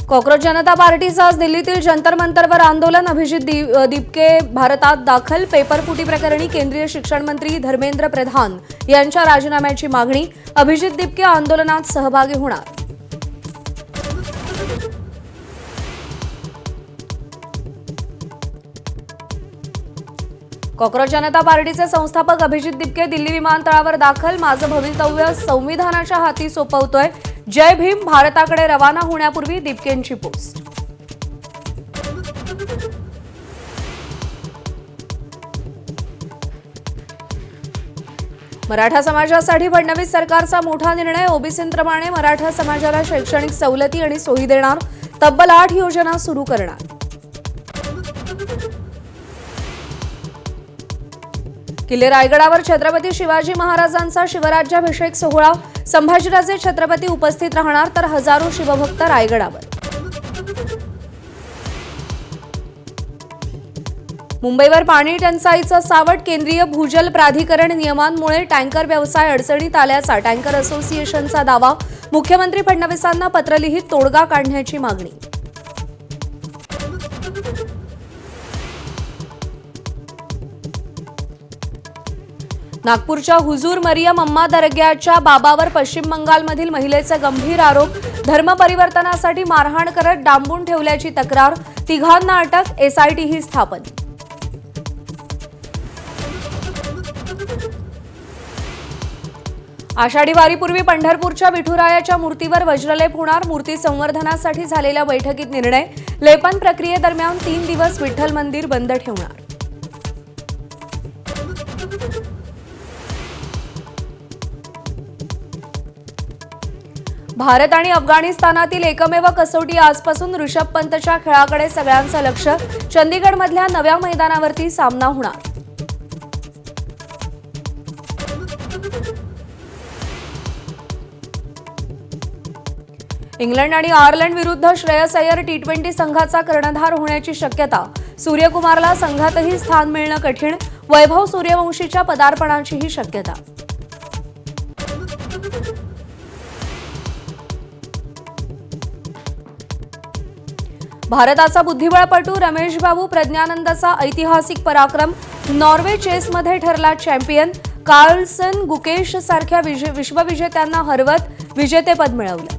Cockroach जनता पार्टीचं आज दिल्लीतील जंतर मंतरवर आंदोलन। अभिजित दीपके भारतात दाखल। पेपरफुटी प्रकरणी केंद्रीय शिक्षण मंत्री धर्मेंद्र प्रधान यांच्या राजीनाम्याची मागणी। अभिजित दीपके आंदोलनात सहभागी होणार। कॉकरोच जनता पार्टीचे संस्थापक अभिजित दीपके दिल्ली विमानतळावर दाखल। माझं भवितव्य संविधानाच्या हाती सोपवतोय। जय भीम। भारताकडे रवाना होण्यापूर्वी दीपकेंची पोस्ट। मराठा समाजासाठी फडणवीस सरकारचा मोठा निर्णय। ओबीसींप्रमाणे मराठा समाजाला शैक्षणिक सवलती आणि सोयी देणार। तब्बल 8 योजना सुरू करणार। किल्ले रायगडावर छत्रपती शिवाजी महाराजांचा शिवराज्याभिषेक सोहळा। संभाजीराजे छत्रपती उपस्थित राहणार तर हजारो शिवभक्त रायगडावर। मुंबईवर पाणी टंचाईचं सावट। केंद्रीय भूजल प्राधिकरण नियमांमुळे टँकर व्यवसाय अडचणीत आल्याचा टँकर असोसिएशनचा दावा। मुख्यमंत्री फडणवीसांना पत्र लिहित तोडगा काढण्याची मागणी। नागपूरच्या हुजूर मरियम अम्मा दर्ग्याच्या बाबावर पश्चिम बंगालमधील महिलेचे गंभीर आरोप। धर्मपरिवर्तनासाठी मारहाण करत डांबून ठेवल्याची तक्रार। तिघांना अटक। एसआयटी ही स्थापन। आषाढी वारीपूर्वी पंढरपूरच्या विठुरायाच्या मूर्तीवर वज्रलेप होणार। मूर्ती संवर्धनासाठी झालेल्या बैठकीत निर्णय। लेपन प्रक्रियेदरम्यान 3 दिवस विठ्ठल मंदिर बंद ठेवणार। भारत आणि अफगाणिस्तानातील एकमेव कसोटी आजपासून ऋषभ पंतच्या खेळाकडे सगळ्यांचं लक्ष। चंदीगडमधल्या नव्या मैदानावरती सामना होणार। इंग्लंड आणि आयर्लंड विरुद्ध श्रेयस अय्यर टी20 संघाचा कर्णधार होण्याची शक्यता। सूर्यकुमारला संघातही स्थान मिळणं कठीण। वैभव सूर्यवंशीच्या पदार्पणाचीही शक्यता। भारताचा बुद्धिबळपटू रमेश बाबू प्रज्ञानंदाचा ऐतिहासिक पराक्रम। नॉर्वे चेसमध्ये ठरला चॅम्पियन। कार्लसन गुकेश सारख्या विश्वविजेत्यांना हरवत विजेतेपद मिळवलं।